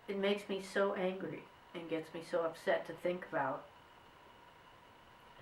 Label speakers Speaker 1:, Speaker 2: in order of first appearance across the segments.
Speaker 1: it makes me so angry and gets me so upset to think about.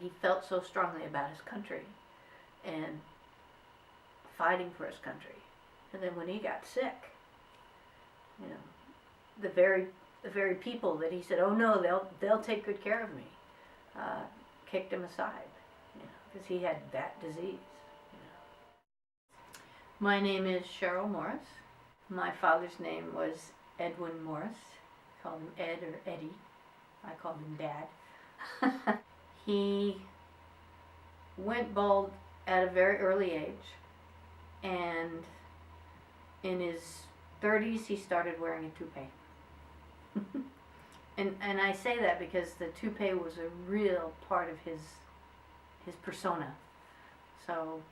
Speaker 1: He felt so strongly about his country and fighting for his country. And then when he got sick, you know, the very people that he said, "Oh no, they'll take good care of me," kicked him aside, because he had that disease. My name is Cheryl Morris. My father's name was Edwin Morris. I called him Ed or Eddie. I called him Dad. He went bald at a very early age, and in his 30s he started wearing a toupee. and I say that because the toupee was a real part of his persona. So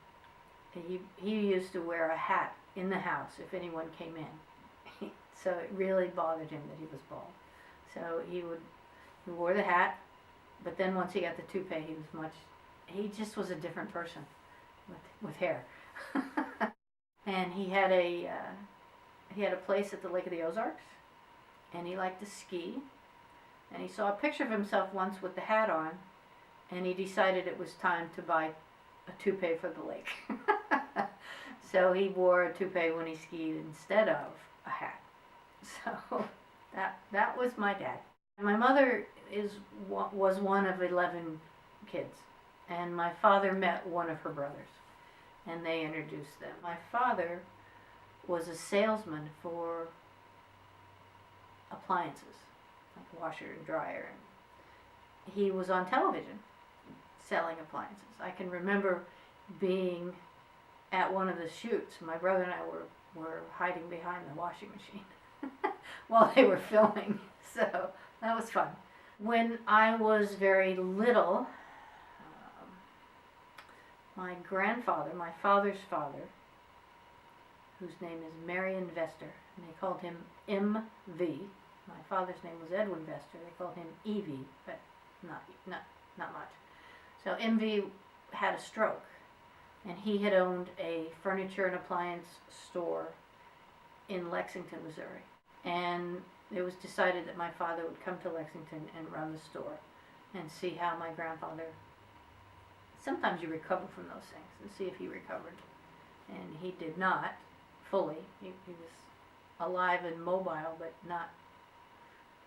Speaker 1: he used to wear a hat in the house if anyone came in. So it really bothered him that he was bald. So he wore the hat, but then once he got the toupee, he just was a different person with hair. And he had a place at the Lake of the Ozarks, and he liked to ski. And he saw a picture of himself once with the hat on, and he decided it was time to buy a toupee for the lake. So he wore a toupee when he skied instead of a hat. So that was my dad. My mother was one of 11 kids, and my father met one of her brothers, and they introduced them. My father was a salesman for appliances, like washer and dryer. He was on television selling appliances. I can remember being at one of the shoots. My brother and I were hiding behind the washing machine while they were filming. So that was fun. When I was very little, my grandfather, my father's father, whose name is Marion Vester, and they called him M.V. My father's name was Edwin Vester. They called him E.V., but not much. So M.V. had a stroke, and he had owned a furniture and appliance store in Lexington, Missouri. And it was decided that my father would come to Lexington and run the store and see how my grandfather, sometimes you recover from those things, and see if he recovered. And he did not fully. He was alive and mobile, but not,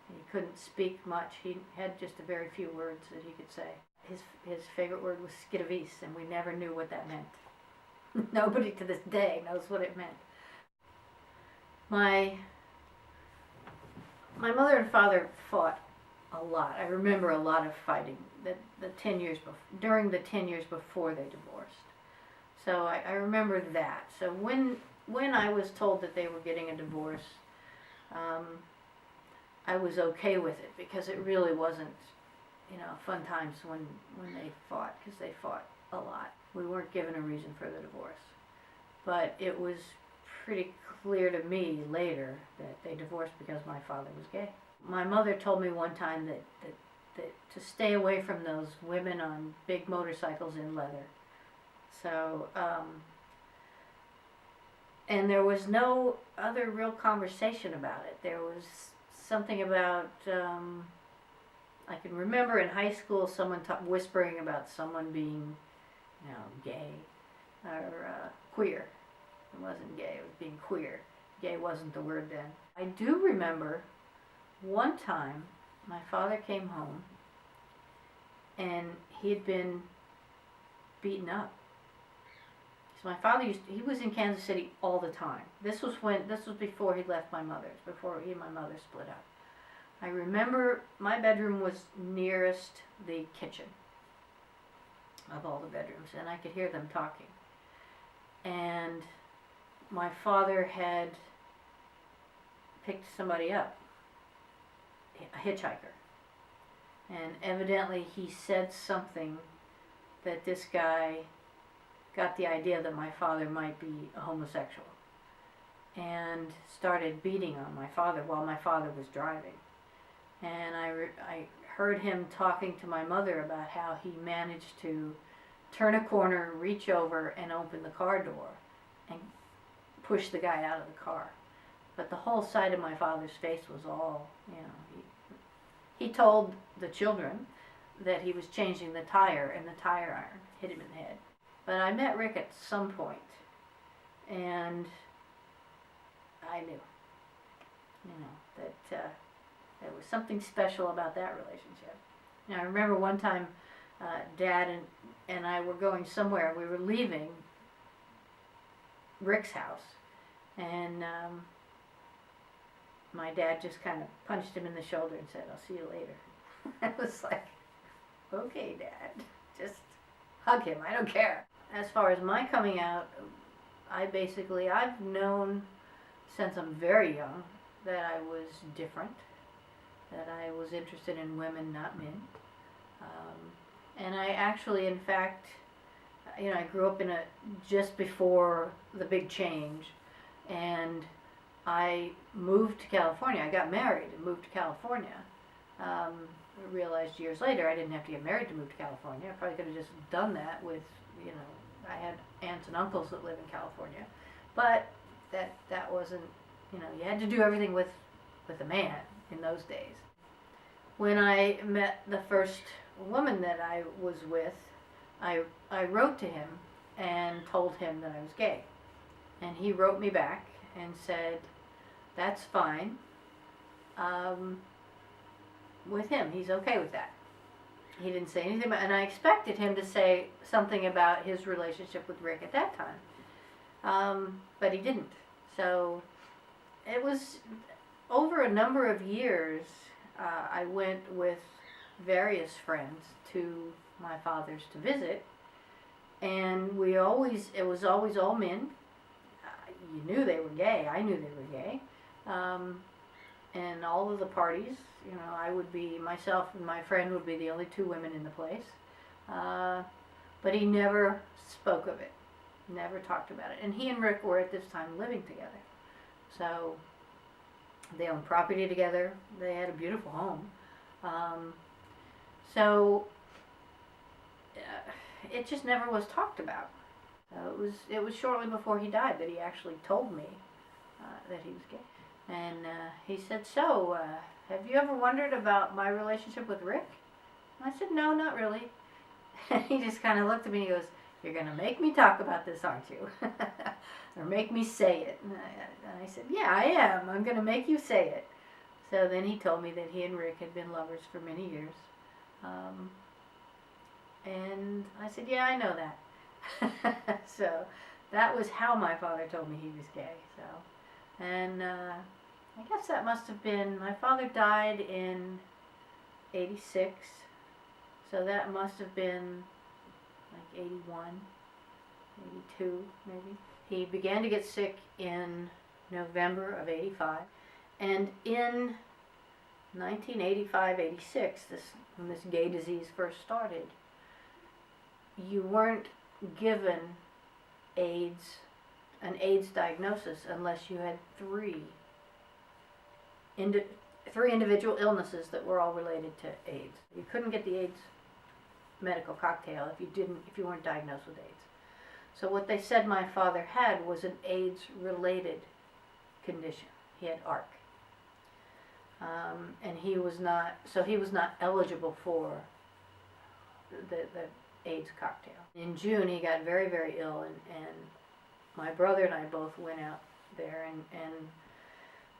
Speaker 1: he couldn't speak much. He had just a very few words that he could say. His favorite word was skidavis, and we never knew what that meant. Nobody to this day knows what it meant. My mother and father fought a lot. I remember a lot of fighting during the 10 years before they divorced. So I remember that. So when I was told that they were getting a divorce, I was okay with it, because it really wasn't, fun times when they fought, because they fought a lot. We weren't given a reason for the divorce. But it was pretty clear to me later that they divorced because my father was gay. My mother told me one time that to stay away from those women on big motorcycles in leather. So, and there was no other real conversation about it. There was something about, I can remember in high school someone whispering about someone being, gay or queer. It wasn't gay, it was being queer. Gay wasn't the word then. I do remember one time my father came home and he had been beaten up. So my father he was in Kansas City all the time. This was before he left my mother's, before he and my mother split up. I remember my bedroom was nearest the kitchen of all the bedrooms, and I could hear them talking. And my father had picked somebody up, a hitchhiker. And evidently he said something that this guy got the idea that my father might be a homosexual, and started beating on my father while my father was driving. And I heard him talking to my mother about how he managed to turn a corner, reach over, and open the car door, and push the guy out of the car. but the whole side of my father's face was all, he told the children that he was changing the tire, and the tire iron hit him in the head. But I met Rick at some point, and I knew, that there was something special about that relationship. I remember one time Dad and I were going somewhere. We were leaving Rick's house, and my dad just kind of punched him in the shoulder and said, "I'll see you later." I was like, "Okay, Dad, just hug him. I don't care." As far as my coming out, I've known since I'm very young that I was different, that I was interested in women, not men. And I actually, in fact, I grew up just before the big change, and I moved to California. I got married and moved to California. I realized years later I didn't have to get married to move to California. I probably could have just done that with, I had aunts and uncles that live in California. But that wasn't, you had to do everything with a man in those days. When I met the first woman that I was with, I wrote to him and told him that I was gay. And he wrote me back and said, "That's fine. With him, he's okay with that." He didn't say anything about, and I expected him to say something about his relationship with Rick at that time. But he didn't. So it was over a number of years. I went with various friends to my father's to visit, and it was always all men. You knew they were gay. I knew they were gay. And all of the parties, myself and my friend would be the only two women in the place. But he never spoke of it, never talked about it. And he and Rick were at this time living together. So they owned property together. They had a beautiful home. It just never was talked about. It was shortly before he died that he actually told me that he was gay. And he said, "So, have you ever wondered about my relationship with Rick?" And I said, "No, not really." And he just kind of looked at me and he goes, "You're going to make me talk about this, aren't you?" Or make me say it. And I said, "Yeah, I am. I'm going to make you say it." So then he told me that he and Rick had been lovers for many years. And I said, "Yeah, I know that." So that was how my father told me he was gay. So, and I guess that must have been, my father died in 86, so that must have been like 81, 82 maybe. He began to get sick in November of 85, and in 1985-86, when this gay disease first started, you weren't given an AIDS diagnosis unless you had three individual illnesses that were all related to AIDS. You couldn't get the AIDS medical cocktail if you weren't diagnosed with AIDS. So what they said my father had was an AIDS-related condition. He had ARC. And he was not eligible for the AIDS cocktail. In June, he got very, very ill, and my brother and I both went out there, and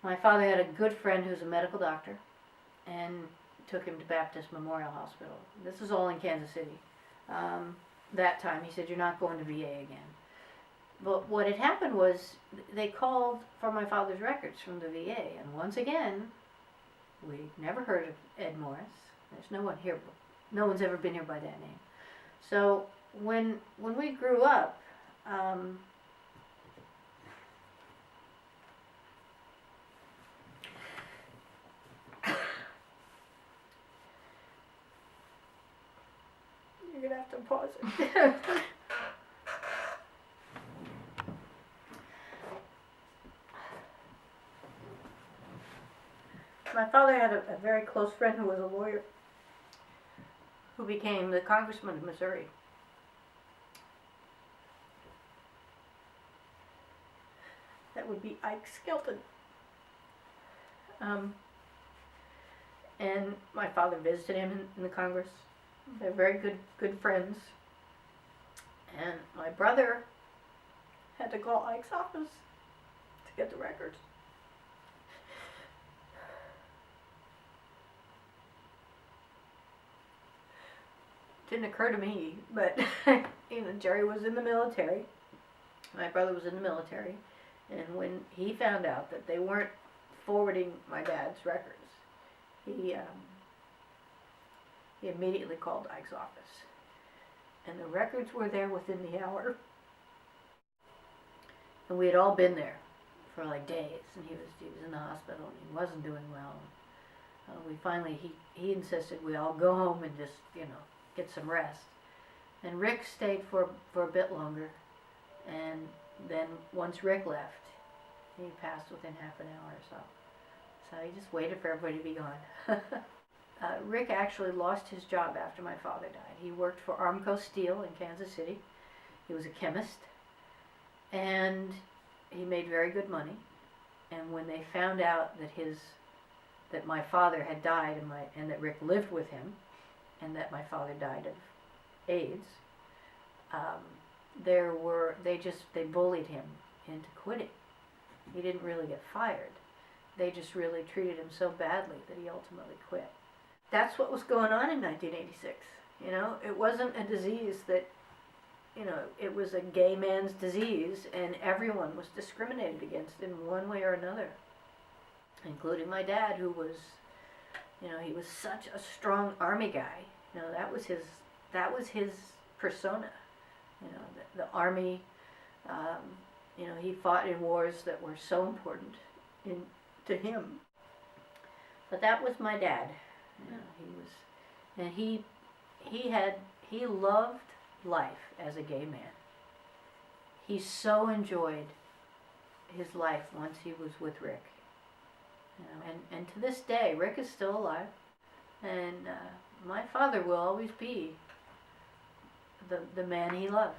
Speaker 1: my father had a good friend who's a medical doctor, and took him to Baptist Memorial Hospital. This is all in Kansas City. That time, he said, "You're not going to VA again." But what had happened was, they called for my father's records from the VA, and once again, we never heard of Ed Morris. There's no one here. No one's ever been here by that name. So when we grew up, you're gonna have to pause it. My father had a very close friend who was a lawyer, who became the congressman of Missouri. That would be Ike Skelton. And my father visited him in the Congress. They're very good friends. And my brother had to call Ike's office to get the records. Didn't occur to me, but Jerry was in the military. My brother was in the military, and when he found out that they weren't forwarding my dad's records, he immediately called Ike's office, and the records were there within the hour. And we had all been there for like days, and he was in the hospital and he wasn't doing well. We finally he insisted we all go home and just get some rest. And Rick stayed for a bit longer, and then once Rick left, he passed within half an hour or so. So he just waited for everybody to be gone. Rick actually lost his job after my father died. He worked for Armco Steel in Kansas City. He was a chemist, and he made very good money. And when they found out that my father had died and that Rick lived with him, and that my father died of AIDS, they bullied him into quitting. He didn't really get fired. They just really treated him so badly that he ultimately quit. That's what was going on in 1986. It wasn't a disease that, it was a gay man's disease, and everyone was discriminated against in one way or another, including my dad, who was, he was such a strong army guy. That was his persona. The army. He fought in wars that were so important to him. But that was my dad. He loved life as a gay man. He so enjoyed his life once he was with Rick. And to this day, Rick is still alive, and my father will always be the man he loved.